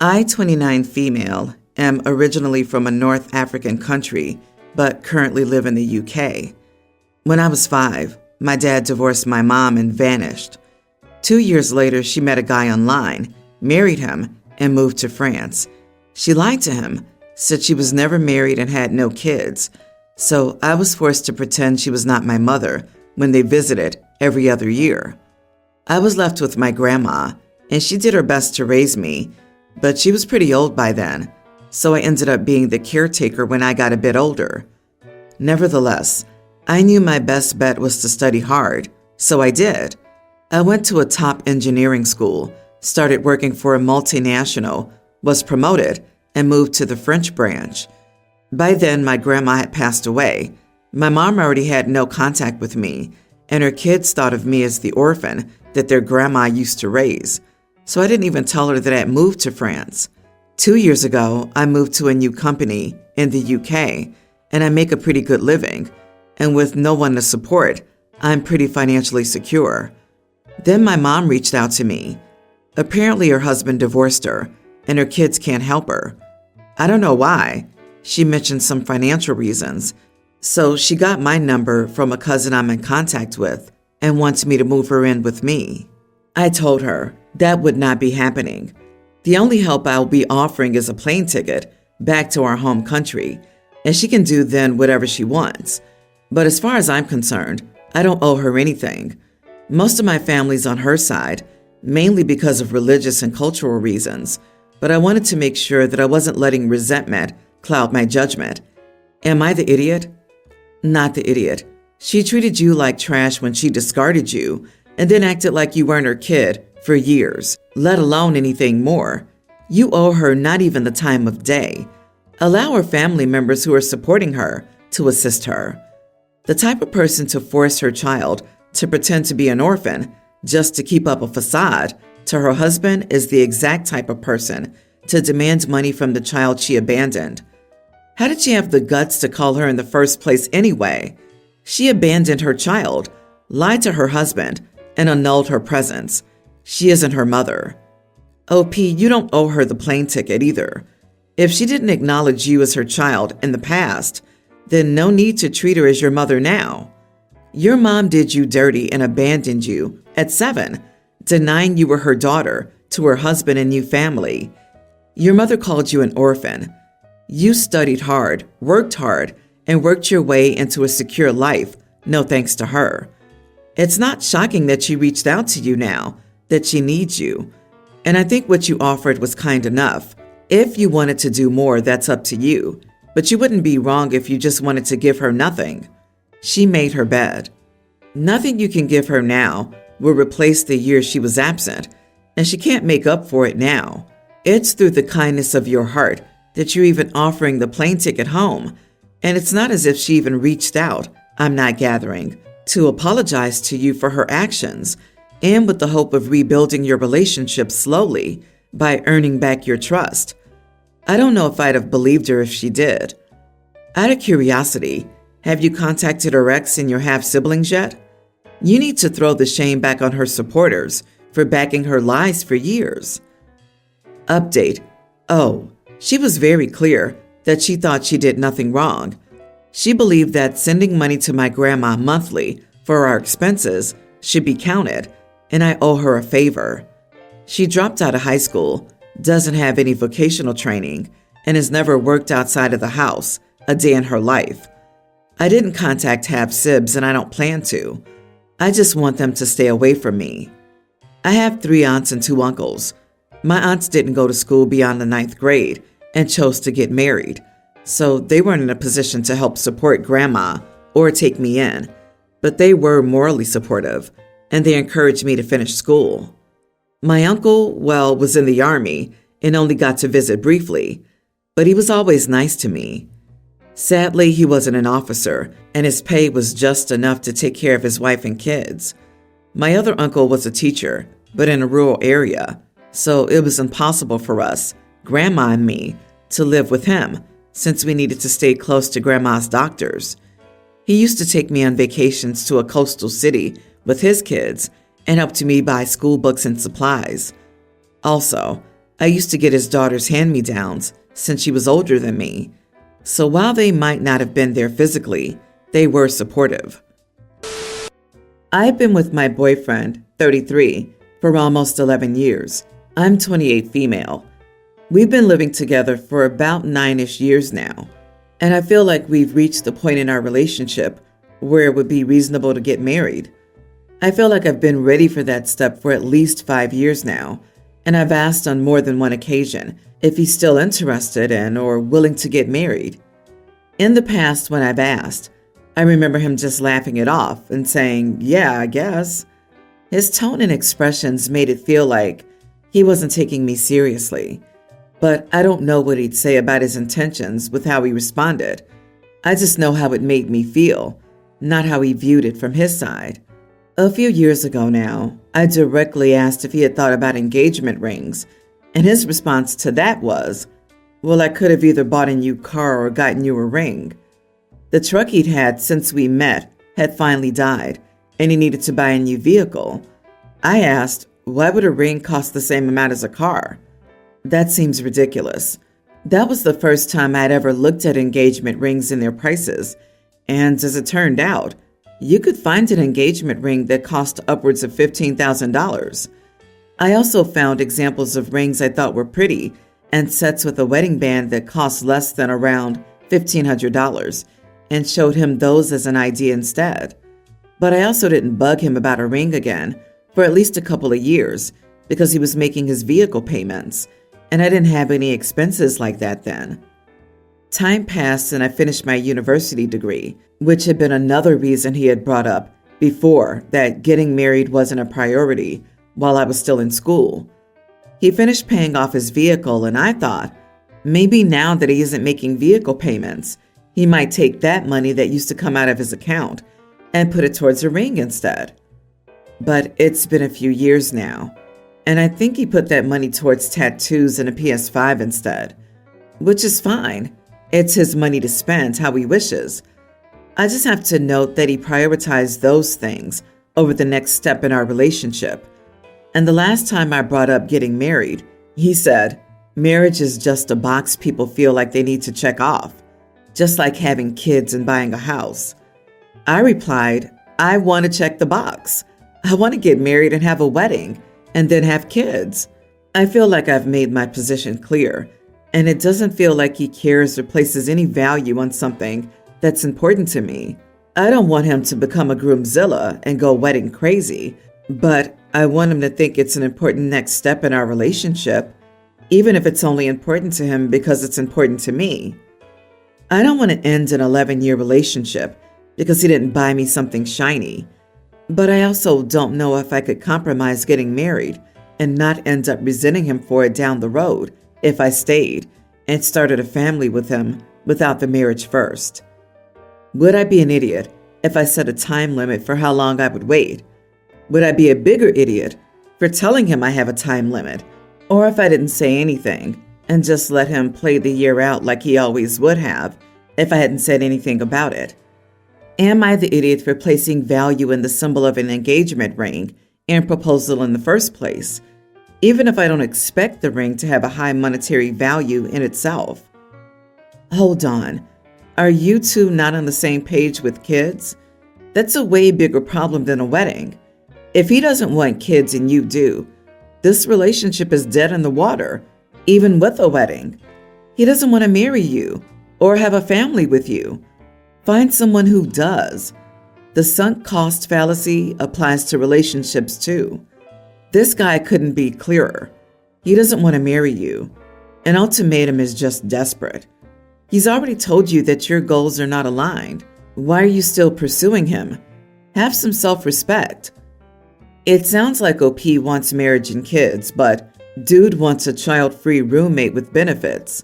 I, 29 female, am originally from a North African country, but currently live in the UK. When I was 5, my dad divorced my mom and vanished. 2 years later, she met a guy online, married him, and moved to France. She lied to him, said she was never married and had no kids, so I was forced to pretend she was not my mother when they visited every other year. I was left with my grandma, and she did her best to raise me, but she was pretty old by then, so I ended up being the caretaker when I got a bit older. Nevertheless, I knew my best bet was to study hard, so I did. I went to a top engineering school, started working for a multinational, was promoted, and moved to the French branch. By then, my grandma had passed away. My mom already had no contact with me, and her kids thought of me as the orphan that their grandma used to raise. So I didn't even tell her that I had moved to France. 2 years ago, I moved to a new company in the UK, and I make a pretty good living. And with no one to support, I'm pretty financially secure. Then my mom reached out to me. Apparently her husband divorced her, and her kids can't help her. I don't know why. She mentioned some financial reasons. So she got my number from a cousin I'm in contact with and wants me to move her in with me. I told her that would not be happening. The only help I'll be offering is a plane ticket back to our home country, and she can do then whatever she wants. But as far as I'm concerned, I don't owe her anything. Most of my family's on her side, mainly because of religious and cultural reasons, but I wanted to make sure that I wasn't letting resentment cloud my judgment. Am I the idiot? Not the idiot. She treated you like trash when she discarded you, and then acted like you weren't her kid for years, let alone anything more. You owe her not even the time of day. Allow her family members who are supporting her to assist her. The type of person to force her child to pretend to be an orphan just to keep up a facade to her husband is the exact type of person to demand money from the child she abandoned. How did she have the guts to call her in the first place anyway? She abandoned her child, lied to her husband, and annulled her presence. She isn't her mother. OP, you don't owe her the plane ticket either. If she didn't acknowledge you as her child in the past, then no need to treat her as your mother now. Your mom did you dirty and abandoned you at 7, denying you were her daughter to her husband and new family. Your mother called you an orphan. You studied hard, and worked your way into a secure life, no thanks to her. It's not shocking that she reached out to you now, that she needs you. And I think what you offered was kind enough. If you wanted to do more, that's up to you. But you wouldn't be wrong if you just wanted to give her nothing. She made her bed. Nothing you can give her now will replace the years she was absent, and she can't make up for it now. It's through the kindness of your heart that you're even offering the plane ticket home, and it's not as if she even reached out, I'm not gathering, to apologize to you for her actions, and with the hope of rebuilding your relationship slowly by earning back your trust. I don't know if I'd have believed her if she did. Out of curiosity, have you contacted her ex and your half-siblings yet? You need to throw the shame back on her supporters for backing her lies for years. Update. Oh, she was very clear that she thought she did nothing wrong. She believed that sending money to my grandma monthly for our expenses should be counted, and I owe her a favor. She dropped out of high school, doesn't have any vocational training, and has never worked outside of the house a day in her life. I didn't contact half-sibs, and I don't plan to. I just want them to stay away from me. I have 3 aunts and 2 uncles. My aunts didn't go to school beyond the 9th grade and chose to get married, so they weren't in a position to help support grandma or take me in, but they were morally supportive, and they encouraged me to finish school. My uncle, well, was in the army and only got to visit briefly, but he was always nice to me. Sadly, he wasn't an officer, and his pay was just enough to take care of his wife and kids. My other uncle was a teacher, but in a rural area, so it was impossible for us, Grandma and me, to live with him since we needed to stay close to Grandma's doctors. He used to take me on vacations to a coastal city with his kids and helped me buy school books and supplies. Also, I used to get his daughter's hand-me-downs since she was older than me. So while they might not have been there physically, they were supportive. I've been with my boyfriend, 33, for almost 11 years. I'm 28 female. We've been living together for about 9-ish years now, and I feel like we've reached the point in our relationship where it would be reasonable to get married. I feel like I've been ready for that step for at least 5 years now, and I've asked on more than one occasion if he's still interested in or willing to get married. In the past, when I've asked, I remember him just laughing it off and saying, "Yeah, I guess." His tone and expressions made it feel like he wasn't taking me seriously, but I don't know what he'd say about his intentions with how he responded. I just know how it made me feel, not how he viewed it from his side. A few years ago now, I directly asked if he had thought about engagement rings, and his response to that was, "Well, I could have either bought a new car or gotten you a ring." The truck he'd had since we met had finally died, and he needed to buy a new vehicle. I asked, why would a ring cost the same amount as a car? That seems ridiculous. That was the first time I'd ever looked at engagement rings and their prices, and as it turned out, you could find an engagement ring that cost upwards of $15,000. I also found examples of rings I thought were pretty and sets with a wedding band that cost less than around $1,500 and showed him those as an idea instead. But I also didn't bug him about a ring again for at least a couple of years because he was making his vehicle payments, and I didn't have any expenses like that then. Time passed and I finished my university degree, which had been another reason he had brought up before that getting married wasn't a priority while I was still in school. He finished paying off his vehicle, and I thought, maybe now that he isn't making vehicle payments, he might take that money that used to come out of his account and put it towards a ring instead. But it's been a few years now, and I think he put that money towards tattoos and a PS5 instead, which is fine. It's his money to spend how he wishes. I just have to note that he prioritized those things over the next step in our relationship. And the last time I brought up getting married, he said, marriage is just a box people feel like they need to check off, just like having kids and buying a house. I replied, I want to check the box. I want to get married and have a wedding and then have kids. I feel like I've made my position clear, and it doesn't feel like he cares or places any value on something that's important to me. I don't want him to become a groomzilla and go wedding crazy, but I want him to think it's an important next step in our relationship, even if it's only important to him because it's important to me. I don't want to end an 11-year relationship because he didn't buy me something shiny, but I also don't know if I could compromise getting married and not end up resenting him for it down the road if I stayed and started a family with him without the marriage first. Would I be an idiot if I set a time limit for how long I would wait? Would I be a bigger idiot for telling him I have a time limit, or if I didn't say anything and just let him play the year out like he always would have if I hadn't said anything about it? Am I the idiot for placing value in the symbol of an engagement ring and proposal in the first place, even if I don't expect the ring to have a high monetary value in itself? Hold on. Are you two not on the same page with kids? That's a way bigger problem than a wedding. If he doesn't want kids and you do, this relationship is dead in the water, even with a wedding. He doesn't want to marry you or have a family with you. Find someone who does. The sunk cost fallacy applies to relationships too. This guy couldn't be clearer. He doesn't want to marry you. An ultimatum is just desperate. He's already told you that your goals are not aligned. Why are you still pursuing him? Have some self-respect. It sounds like OP wants marriage and kids, but dude wants a child-free roommate with benefits.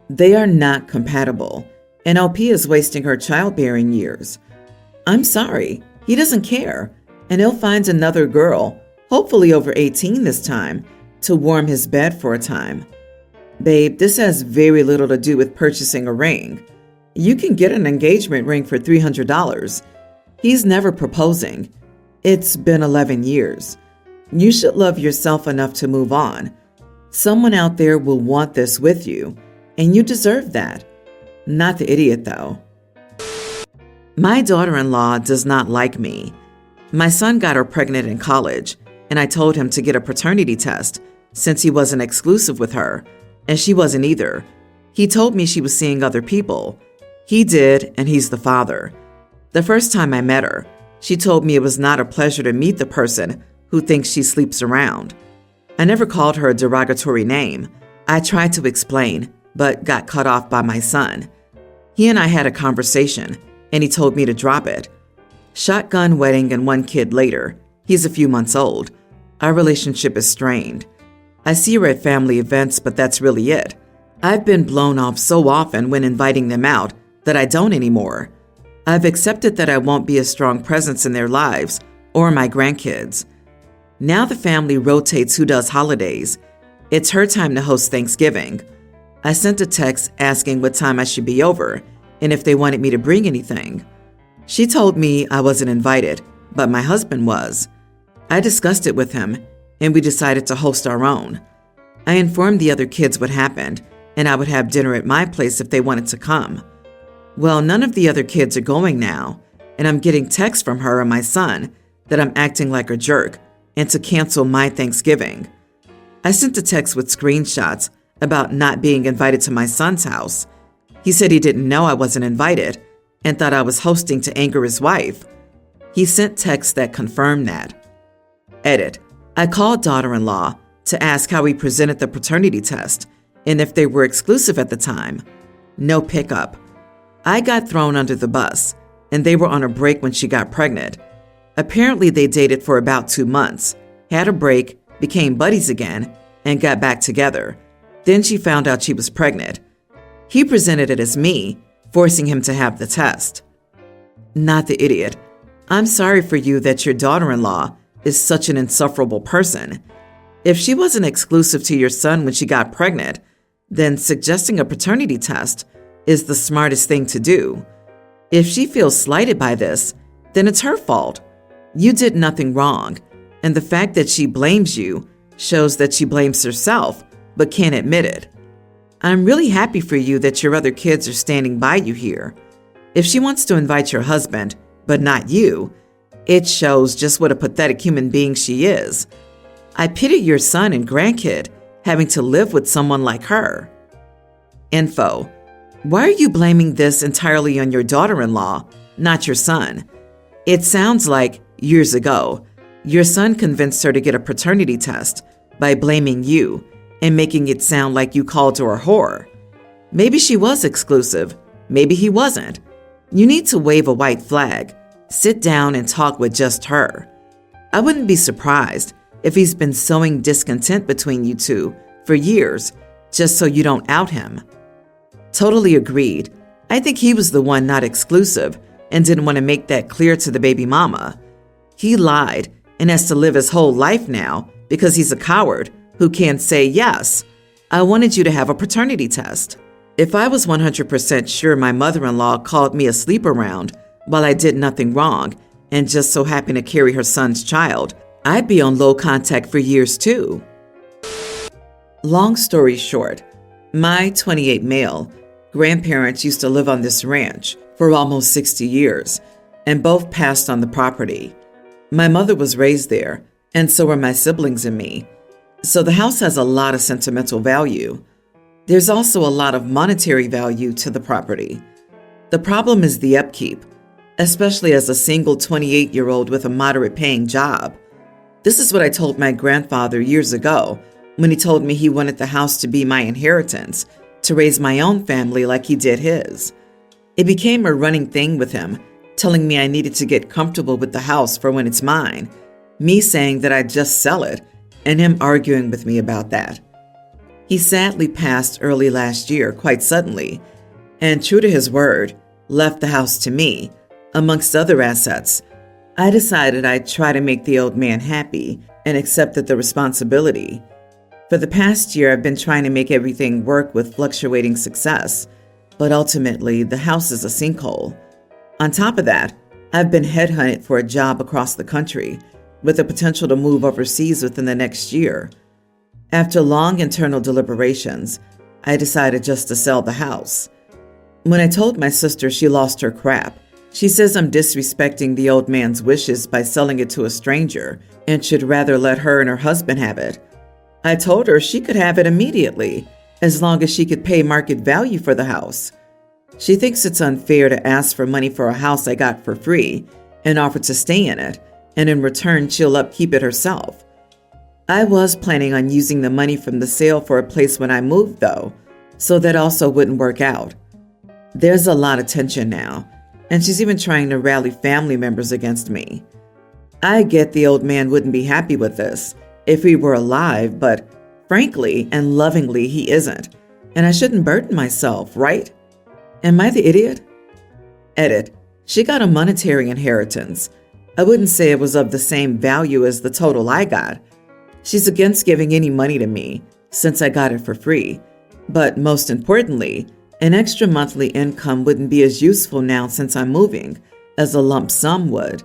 They are not compatible, and OP is wasting her childbearing years. I'm sorry, he doesn't care, and he'll find another girl, hopefully over 18 this time, to warm his bed for a time. Babe, this has very little to do with purchasing a ring. You can get an engagement ring for $300. He's never proposing. It's been 11 years. You should love yourself enough to move on. Someone out there will want this with you, and you deserve that. Not the idiot, though. My daughter-in-law does not like me. My son got her pregnant in college, and I told him to get a paternity test since he wasn't exclusive with her, and she wasn't either. He told me she was seeing other people. He did, and he's the father. The first time I met her, she told me it was not a pleasure to meet the person who thinks she sleeps around. I never called her a derogatory name. I tried to explain, but got cut off by my son. He and I had a conversation, and he told me to drop it. Shotgun wedding and 1 kid later. He's a few months old. Our relationship is strained. I see her at family events, but that's really it. I've been blown off so often when inviting them out that I don't anymore. I've accepted that I won't be a strong presence in their lives or my grandkids. Now the family rotates who does holidays. It's her time to host Thanksgiving. I sent a text asking what time I should be over and if they wanted me to bring anything. She told me I wasn't invited, but my husband was. I discussed it with him, and we decided to host our own. I informed the other kids what happened, and I would have dinner at my place if they wanted to come. Well, none of the other kids are going now, and I'm getting texts from her and my son that I'm acting like a jerk and to cancel my Thanksgiving. I sent a text with screenshots about not being invited to my son's house. He said he didn't know I wasn't invited and thought I was hosting to anger his wife. He sent texts that confirmed that. Edit. I called daughter-in-law to ask how he presented the paternity test and if they were exclusive at the time. No pickup. I got thrown under the bus, and they were on a break when she got pregnant. Apparently, they dated for about 2 months, had a break, became buddies again, and got back together. Then she found out she was pregnant. He presented it as me, forcing him to have the test. Not the idiot. I'm sorry for you that your daughter-in-law is such an insufferable person. If she wasn't exclusive to your son when she got pregnant, then suggesting a paternity test is the smartest thing to do. If she feels slighted by this, then it's her fault. You did nothing wrong, and the fact that she blames you shows that she blames herself, but can't admit it. I'm really happy for you that your other kids are standing by you here. If she wants to invite your husband, but not you, it shows just what a pathetic human being she is. I pity your son and grandkid having to live with someone like her. Info. Why are you blaming this entirely on your daughter-in-law, not your son? It sounds like, years ago, your son convinced her to get a paternity test by blaming you and making it sound like you called her a whore. Maybe she was exclusive. Maybe he wasn't. You need to wave a white flag. Sit down and talk with just her. I wouldn't be surprised if he's been sowing discontent between you two for years, just so you don't out him. Totally agreed. I think he was the one not exclusive and didn't want to make that clear to the baby mama. He lied and has to live his whole life now because he's a coward who can't say yes. I wanted you to have a paternity test. If I was 100% sure my mother-in-law called me a sleep-around while I did nothing wrong and just so happened to carry her son's child, I'd be on low contact for years too. Long story short, my 28 male grandparents used to live on this ranch for almost 60 years, and both passed on the property. My mother was raised there, and so were my siblings and me. So the house has a lot of sentimental value. There's also a lot of monetary value to the property. The problem is the upkeep, especially as a single 28-year-old with a moderate paying job. This is what I told my grandfather years ago when he told me he wanted the house to be my inheritance, to raise my own family like he did his. It became a running thing with him, telling me I needed to get comfortable with the house for when it's mine, me saying that I'd just sell it, and him arguing with me about that. He sadly passed early last year, quite suddenly, and true to his word, left the house to me, amongst other assets. I decided I'd try to make the old man happy and accepted the responsibility. For the past year, I've been trying to make everything work with fluctuating success, but ultimately, the house is a sinkhole. On top of that, I've been headhunted for a job across the country, with the potential to move overseas within the next year. After long internal deliberations, I decided just to sell the house. When I told my sister, she lost her crap. She says I'm disrespecting the old man's wishes by selling it to a stranger and should rather let her and her husband have it. I told her she could have it immediately, as long as she could pay market value for the house. She thinks it's unfair to ask for money for a house I got for free and offer to stay in it, and in return she'll upkeep it herself. I was planning on using the money from the sale for a place when I moved, though, so that also wouldn't work out. There's a lot of tension now, and she's even trying to rally family members against me. I get the old man wouldn't be happy with this if he were alive, but frankly and lovingly he isn't, and I shouldn't burden myself, right? Am I the idiot? Edit. She got a monetary inheritance. I wouldn't say it was of the same value as the total I got. She's against giving any money to me since I got it for free. But most importantly, an extra monthly income wouldn't be as useful now since I'm moving as a lump sum would.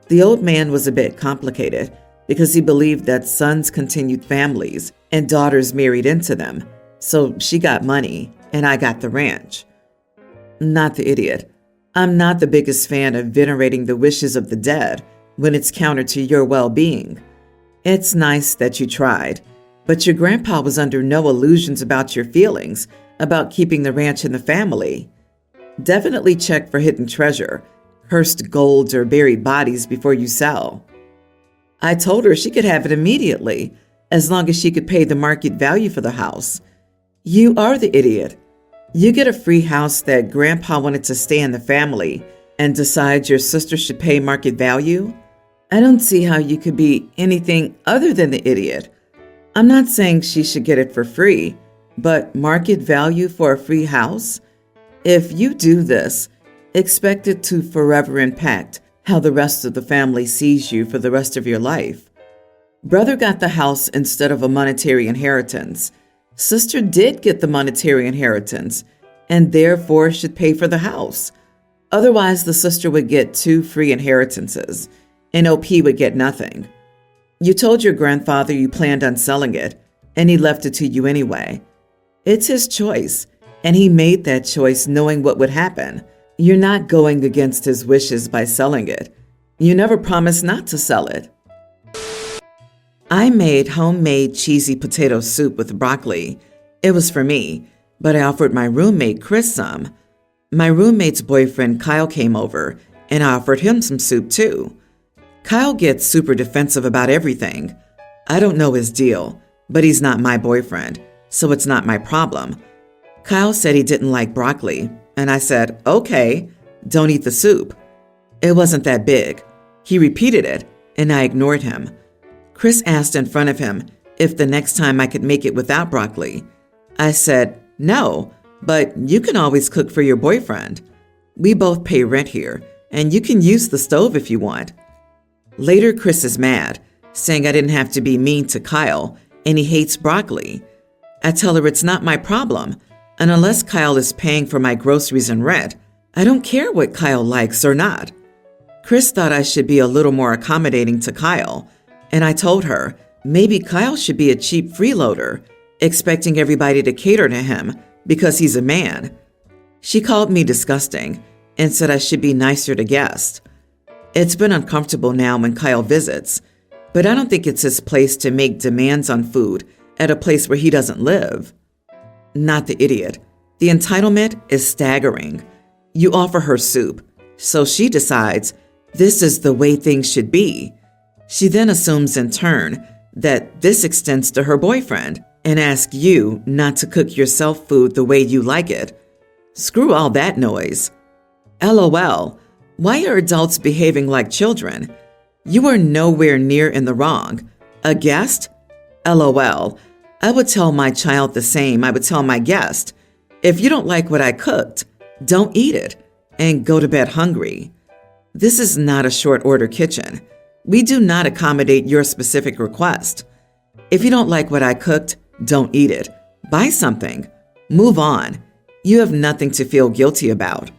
The old man was a bit complicated because he believed that sons continued families and daughters married into them. So she got money and I got the ranch. Not the idiot. I'm not the biggest fan of venerating the wishes of the dead when it's counter to your well-being. It's nice that you tried, but your grandpa was under no illusions about your feelings about keeping the ranch in the family. Definitely check for hidden treasure, cursed golds, or buried bodies before you sell. I told her she could have it immediately, as long as she could pay the market value for the house. You are the idiot. You get a free house that Grandpa wanted to stay in the family and decide your sister should pay market value? I don't see how you could be anything other than the idiot. I'm not saying she should get it for free, but market value for a free house? If you do this, expect it to forever impact how the rest of the family sees you for the rest of your life. Brother got the house instead of a monetary inheritance. Sister did get the monetary inheritance and therefore should pay for the house. Otherwise, the sister would get 2 free inheritances and OP would get nothing. You told your grandfather you planned on selling it and he left it to you anyway. It's his choice, and he made that choice knowing what would happen. You're not going against his wishes by selling it. You never promised not to sell it. I made homemade cheesy potato soup with broccoli. It was for me, but I offered my roommate Chris some. My roommate's boyfriend Kyle came over, and I offered him some soup too. Kyle gets super defensive about everything. I don't know his deal, but he's not my boyfriend, so it's not my problem. Kyle said he didn't like broccoli, and I said, okay, don't eat the soup. It wasn't that big. He repeated it, and I ignored him. Chris asked in front of him if the next time I could make it without broccoli. I said, no, but you can always cook for your boyfriend. We both pay rent here, and you can use the stove if you want. Later, Chris is mad, saying I didn't have to be mean to Kyle, and he hates broccoli. I tell her it's not my problem, and unless Kyle is paying for my groceries and rent, I don't care what Kyle likes or not. Chris thought I should be a little more accommodating to Kyle, and I told her maybe Kyle should be a cheap freeloader, expecting everybody to cater to him because he's a man. She called me disgusting and said I should be nicer to guests. It's been uncomfortable now when Kyle visits, but I don't think it's his place to make demands on food at a place where he doesn't live. Not the idiot. The entitlement is staggering. You offer her soup, so she decides this is the way things should be. She then assumes in turn that this extends to her boyfriend and asks you not to cook yourself food the way you like it. Screw all that noise. LOL. Why are adults behaving like children? You are nowhere near in the wrong. A guest? LOL. I would tell my child the same I would tell my guest. If you don't like what I cooked, don't eat it and go to bed hungry. This is not a short order kitchen. We do not accommodate your specific request. If you don't like what I cooked, don't eat it. Buy something. Move on. You have nothing to feel guilty about.